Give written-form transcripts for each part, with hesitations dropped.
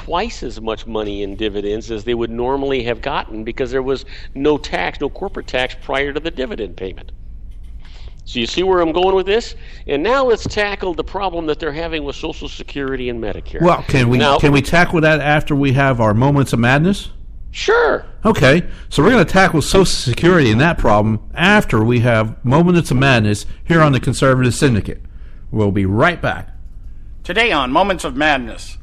twice as much money in dividends as they would normally have gotten because there was no tax, no corporate tax prior to the dividend payment. So you see where I'm going with this? And now let's tackle the problem that they're having with Social Security and Medicare. Well, can we tackle that after we have our moments of madness? Sure. Okay, so we're going to tackle Social Security and that problem after we have Moments of Madness here on the Conservative Syndicate. We'll be right back. Today on Moments of Madness.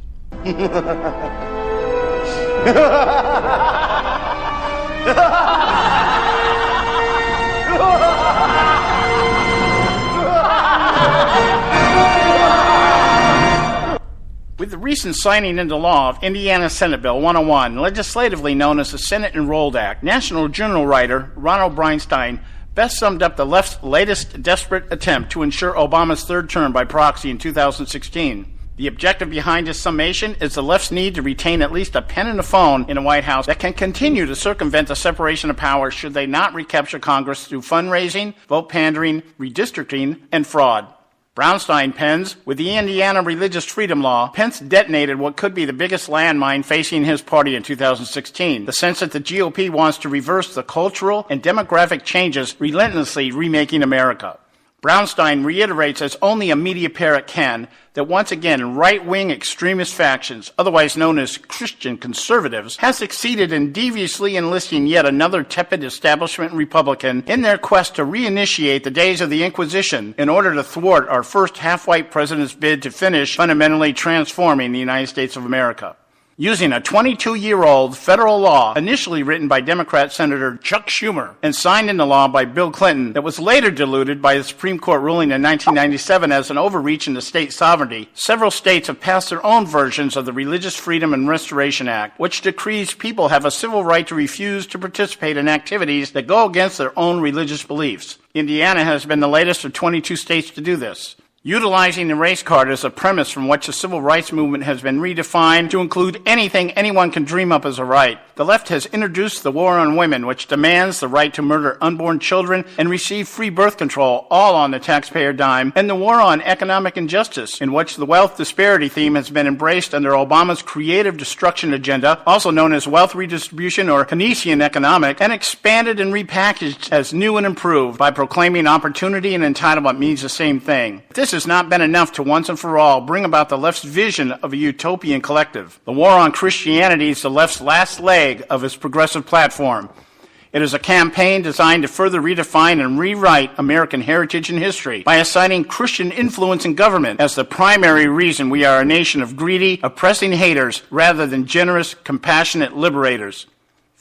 With the recent signing into law of Indiana Senate Bill 101, legislatively known as the Senate Enrolled Act, National Journal writer Ronald Breinstein best summed up the left's latest desperate attempt to ensure Obama's third term by proxy in 2016. The objective behind his summation is the left's need to retain at least a pen and a phone in the White House that can continue to circumvent the separation of powers should they not recapture Congress through fundraising, vote pandering, redistricting, and fraud. Brownstein pens, with the Indiana religious freedom law, Pence detonated what could be the biggest landmine facing his party in 2016, the sense that the GOP wants to reverse the cultural and demographic changes relentlessly remaking America. Brownstein reiterates, as only a media parrot can, that once again right-wing extremist factions, otherwise known as Christian conservatives, have succeeded in deviously enlisting yet another tepid establishment Republican in their quest to reinitiate the days of the Inquisition in order to thwart our first half-white president's bid to finish fundamentally transforming the United States of America. Using a 22-year-old federal law initially written by Democrat Senator Chuck Schumer and signed into law by Bill Clinton that was later diluted by the Supreme Court ruling in 1997 as an overreach into state sovereignty, several states have passed their own versions of the Religious Freedom and Restoration Act, which decrees people have a civil right to refuse to participate in activities that go against their own religious beliefs. Indiana has been the latest of 22 states to do this. Utilizing the race card as a premise from which the civil rights movement has been redefined to include anything anyone can dream up as a right, the left has introduced the war on women, which demands the right to murder unborn children and receive free birth control, all on the taxpayer dime, and the war on economic injustice, in which the wealth disparity theme has been embraced under Obama's creative destruction agenda, also known as wealth redistribution or Keynesian economic, and expanded and repackaged as new and improved by proclaiming opportunity and entitlement means the same thing. This has not been enough to once and for all bring about the left's vision of a utopian collective. The war on Christianity is the left's last leg of its progressive platform. It is a campaign designed to further redefine and rewrite American heritage and history by assigning Christian influence in government as the primary reason we are a nation of greedy, oppressing haters rather than generous, compassionate liberators.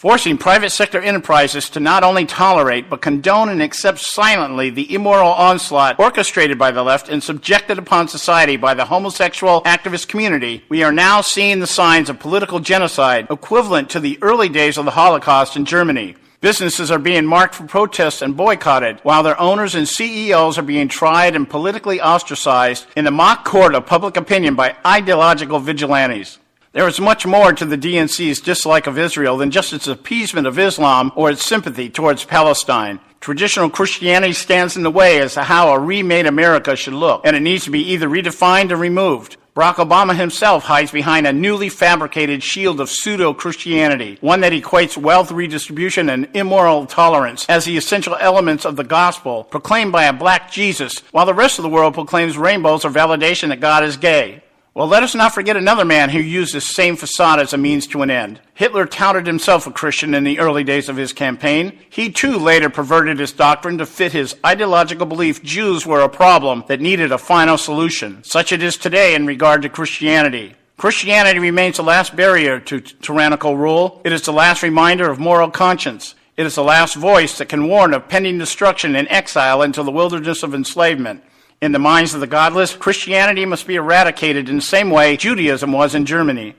Forcing private sector enterprises to not only tolerate but condone and accept silently the immoral onslaught orchestrated by the left and subjected upon society by the homosexual activist community, we are now seeing the signs of political genocide equivalent to the early days of the Holocaust in Germany. Businesses are being marked for protests and boycotted, while their owners and CEOs are being tried and politically ostracized in the mock court of public opinion by ideological vigilantes. There is much more to the DNC's dislike of Israel than just its appeasement of Islam or its sympathy towards Palestine. Traditional Christianity stands in the way as to how a remade America should look, and it needs to be either redefined or removed. Barack Obama himself hides behind a newly fabricated shield of pseudo-Christianity, one that equates wealth redistribution and immoral tolerance as the essential elements of the gospel proclaimed by a black Jesus, while the rest of the world proclaims rainbows or validation that God is gay. Well, let us not forget another man who used this same facade as a means to an end. Hitler touted himself a Christian in the early days of his campaign. He, too, later perverted his doctrine to fit his ideological belief Jews were a problem that needed a final solution. Such it is today in regard to Christianity. Christianity remains the last barrier to tyrannical rule. It is the last reminder of moral conscience. It is the last voice that can warn of pending destruction and exile into the wilderness of enslavement. In the minds of the godless, Christianity must be eradicated in the same way Judaism was in Germany.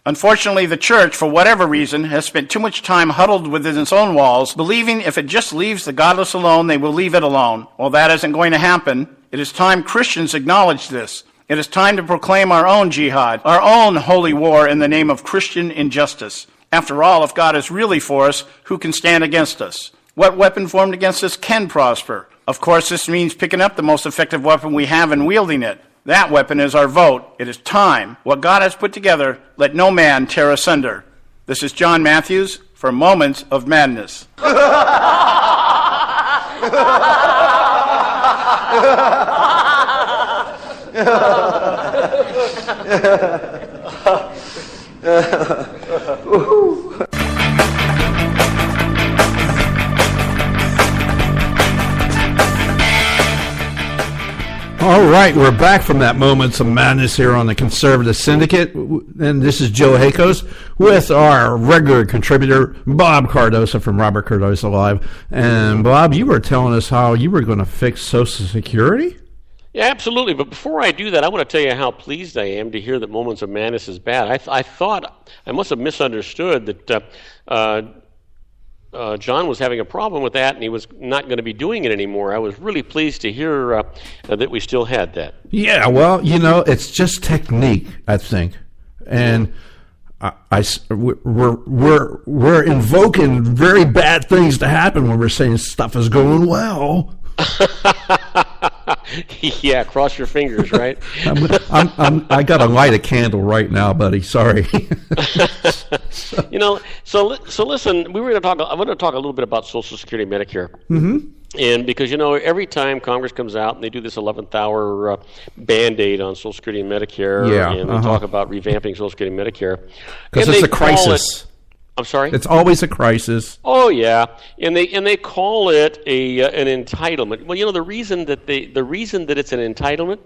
Unfortunately, the church, for whatever reason, has spent too much time huddled within its own walls, believing if it just leaves the godless alone, they will leave it alone. Well, that isn't going to happen. It is time Christians acknowledge this. It is time to proclaim our own jihad, our own holy war in the name of Christian injustice. After all, if God is really for us, who can stand against us? What weapon formed against us can prosper? Of course, this means picking up the most effective weapon we have and wielding it. That weapon is our vote. It is time. What God has put together, let no man tear asunder. This is John Matthews for Moments of Madness. All right, we're back from that Moments of Madness here on the Conservative Syndicate, and this is Joe Hakos with our regular contributor, Bob Cardosa from Robert Cardosa Live. And Bob, you were telling us how you were going to fix Social Security? Yeah, absolutely. But before I do that, I want to tell you how pleased I am to hear that Moments of Madness is bad. I thought I must have misunderstood that John was having a problem with that, and he was not going to be doing it anymore. I was really pleased to hear that we still had that. Yeah, well, it's just technique, I think, and we're invoking very bad things to happen when we're saying stuff is going well. Yeah, cross your fingers, right? I got to light a candle right now, buddy. Sorry. So listen, I want to talk a little bit about Social Security, Medicare. Mm-hmm. And because, every time Congress comes out and they do this 11th hour Band-Aid on Social Security and Medicare, and they talk about revamping Social Security and Medicare. Because it's a crisis. I'm sorry? It's always a crisis. Oh yeah, and they call it an entitlement. Well, the reason that it's an entitlement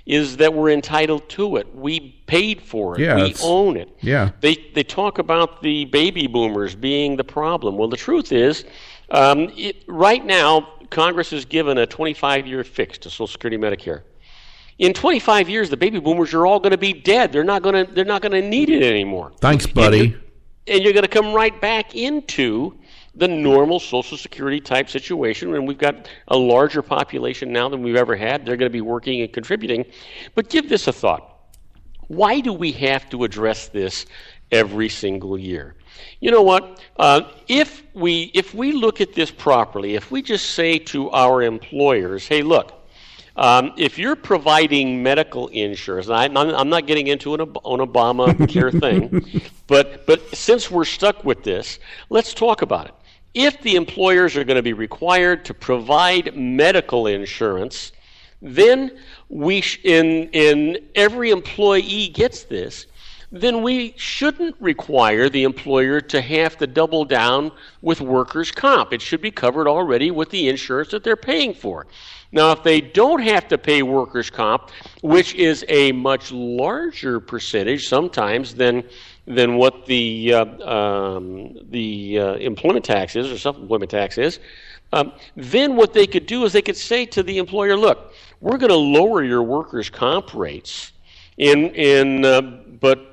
is that we're entitled to it. We paid for it. We own it. Yeah. They talk about the baby boomers being the problem. Well, the truth is, right now Congress has given a 25-year fix to Social Security, Medicare. In 25 years, the baby boomers are all going to be dead. They're not going to need it anymore. Thanks, buddy. And you're going to come right back into the normal Social Security type situation, and we've got a larger population now than we've ever had. They're going to be working and contributing. But give this a thought. Why do we have to address this every single year? You know what? If we look at this properly, if we just say to our employers, hey, look, if you're providing medical insurance, and I'm not getting into an Obamacare thing, but since we're stuck with this, let's talk about it. If the employers are going to be required to provide medical insurance, then every employee gets this, then we shouldn't require the employer to have to double down with workers' comp. It should be covered already with the insurance that they're paying for. Now, if they don't have to pay workers' comp, which is a much larger percentage sometimes than what the employment tax is or self-employment tax is, then what they could do is they could say to the employer, look, we're going to lower your workers' comp rates, but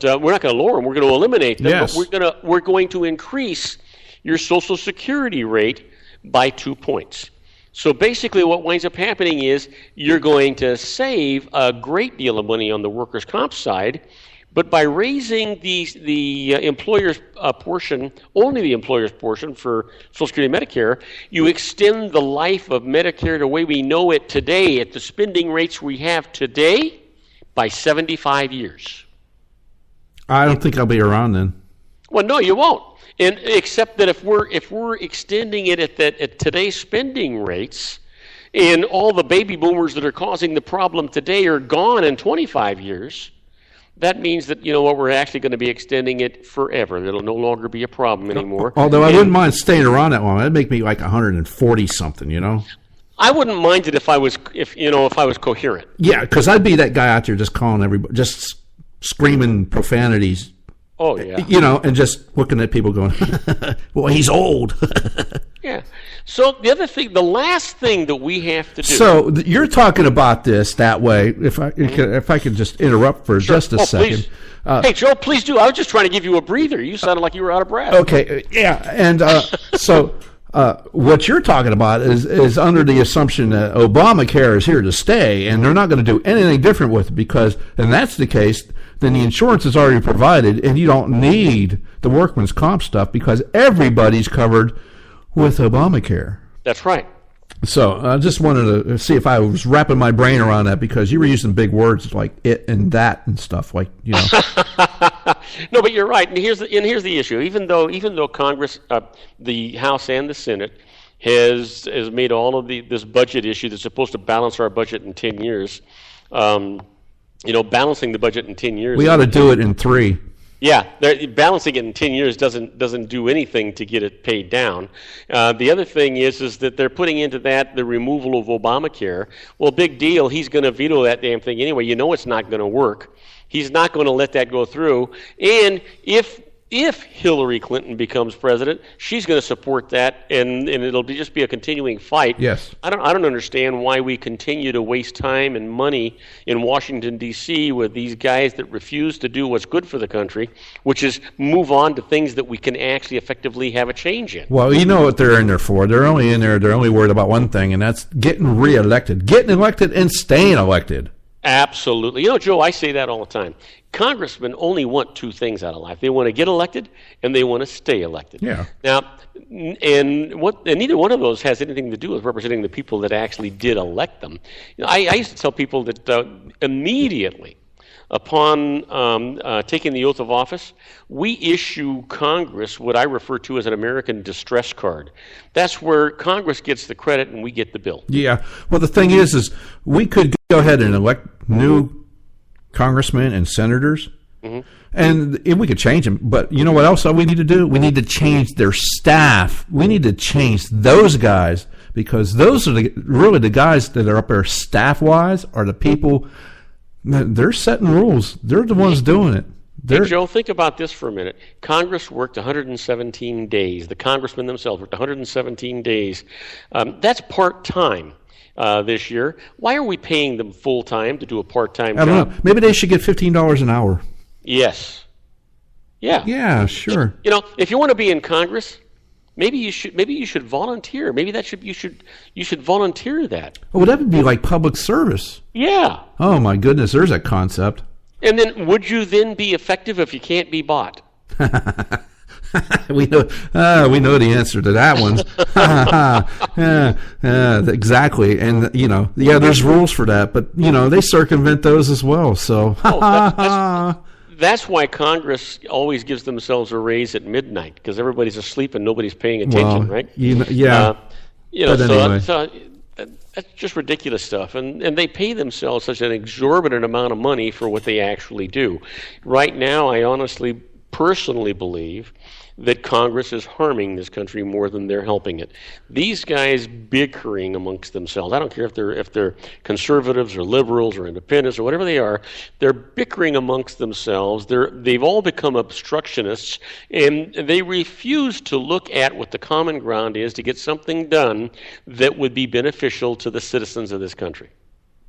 we're not going to lower them. We're going to eliminate them. Yes. But we're going to increase your Social Security rate by 2 points. So basically what winds up happening is you're going to save a great deal of money on the workers' comp side, but by raising the employer's portion, only the employer's portion for Social Security and Medicare, you extend the life of Medicare the way we know it today at the spending rates we have today by 75 years. I don't think I'll be around then. Well, no, you won't. And except that if we're extending it at today's spending rates, and all the baby boomers that are causing the problem today are gone in 25 years, that means that we're actually going to be extending it forever. It'll no longer be a problem anymore. Although I wouldn't mind staying around that long. That'd make me like 140 something. I wouldn't mind it if I was coherent. Yeah, because I'd be that guy out there just calling everybody, just screaming profanities. Oh, yeah. And just looking at people going, well, he's old. Yeah. So the last thing that we have to do. So you're talking about this that way. If I could just interrupt for just a second. Hey, Joe, please do. I was just trying to give you a breather. You sounded like you were out of breath. Okay. Yeah. And so what you're talking about is under the assumption that Obamacare is here to stay, and they're not going to do anything different with it because, and that's the case, then the insurance is already provided, and you don't need the workman's comp stuff because everybody's covered with Obamacare. That's right. So I just wanted to see if I was wrapping my brain around that, because you were using big words like it and that and stuff, like, you know. No, but you're right. And here's the issue. Even though Congress, the House and the Senate, has made all of this budget issue that's supposed to balance our budget in 10 years. Balancing the budget in 10 years. We ought to do it in 3. Yeah, balancing it in 10 years doesn't do anything to get it paid down. The other thing is that they're putting into that the removal of Obamacare. Well, big deal. He's going to veto that damn thing anyway. You know it's not going to work. He's not going to let that go through. And if Hillary Clinton becomes president, she's going to support that, and it'll just be a continuing fight. Yes. I don't understand why we continue to waste time and money in Washington, D.C. with these guys that refuse to do what's good for the country, which is move on to things that we can actually effectively have a change in. Well, you know what they're in there for. They're only worried about one thing, and that's getting reelected. Getting elected and staying elected. Absolutely. Joe, I say that all the time. Congressmen only want 2 things out of life. They want to get elected, and they want to stay elected. Yeah. Now, and neither one of those has anything to do with representing the people that actually did elect them. I used to tell people that immediately upon taking the oath of office, we issue Congress what I refer to as an American distress card. That's where Congress gets the credit and we get the bill. Yeah. Well, the thing is we could go ahead and elect new congressmen and senators, and we could change them. But you know what else we need to do? We need to change their staff. We need to change those guys, because those are really the guys that are up there staff-wise are the people. They're setting rules. They're the ones doing it. Hey, Joe, think about this for a minute. Congress worked 117 days. The congressmen themselves worked 117 days. That's part-time this year. Why are we paying them full-time to do a part-time job? I don't know. Maybe they should get $15 an hour. Yes. Yeah. Yeah, sure. If you want to be in Congress, maybe you should volunteer. Maybe you should volunteer that. Oh, that would be like public service. Yeah. Oh my goodness, there's a concept. And then, would you then be effective if you can't be bought? we know the answer to that one. Exactly. And there's rules for that, but they circumvent those as well. So that's why Congress always gives themselves a raise at midnight, because everybody's asleep and nobody's paying attention, right? Yeah. But anyway. So that's just ridiculous stuff, and they pay themselves such an exorbitant amount of money for what they actually do. Right now, I honestly, personally believe that Congress is harming this country more than they're helping it. These guys bickering amongst themselves, I don't care if they're conservatives or liberals or independents or whatever they are, they're bickering amongst themselves. They've all become obstructionists, and they refuse to look at what the common ground is to get something done that would be beneficial to the citizens of this country.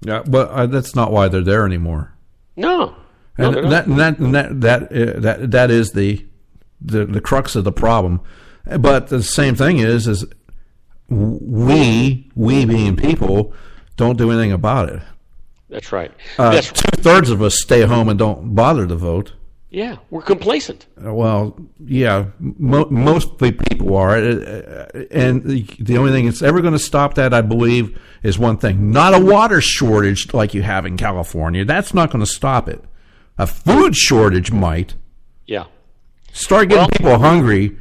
Yeah, but that's not why they're there anymore. No. And that is the crux of the problem. But the same thing is we being people don't do anything about it. That's right. 2/3 of us stay home and don't bother to vote. Yeah, we're complacent. Well, yeah, most of the people are. And the only thing that's ever going to stop that, I believe, is one thing. Not a water shortage like you have in California. That's not going to stop it. A food shortage might. Yeah. Start getting people hungry,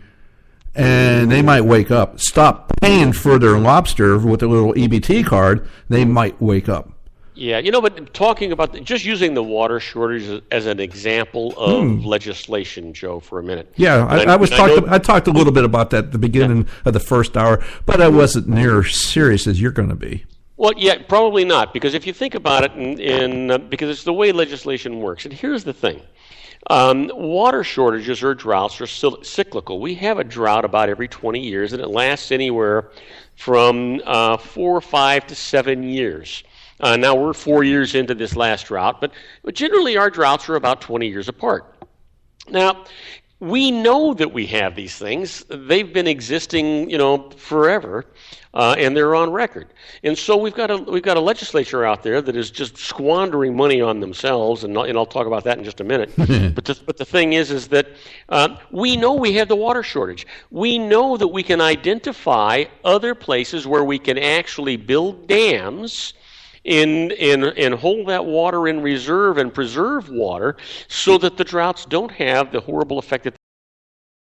and they might wake up. Stop paying for their lobster with a little EBT card, they might wake up. Yeah, but talking about just using the water shortage as an example of legislation, Joe, for a minute. Yeah, I talked a little bit about that at the beginning of the first hour, but I wasn't near as serious as you're going to be. Well, yeah, probably not, because if you think about it, because it's the way legislation works. And here's the thing. Water shortages or droughts are cyclical. We have a drought about every 20 years, and it lasts anywhere from 4, 5 to 7 years. Now, we're 4 years into this last drought, but generally our droughts are about 20 years apart. Now, we know that we have these things. They've been existing, forever, and they're on record. And so we've got a legislature out there that is just squandering money on themselves, and I'll talk about that in just a minute. but the thing is that we know we have the water shortage. We know that we can identify other places where we can actually build dams and hold that water in reserve and preserve water so that the droughts don't have the horrible effect that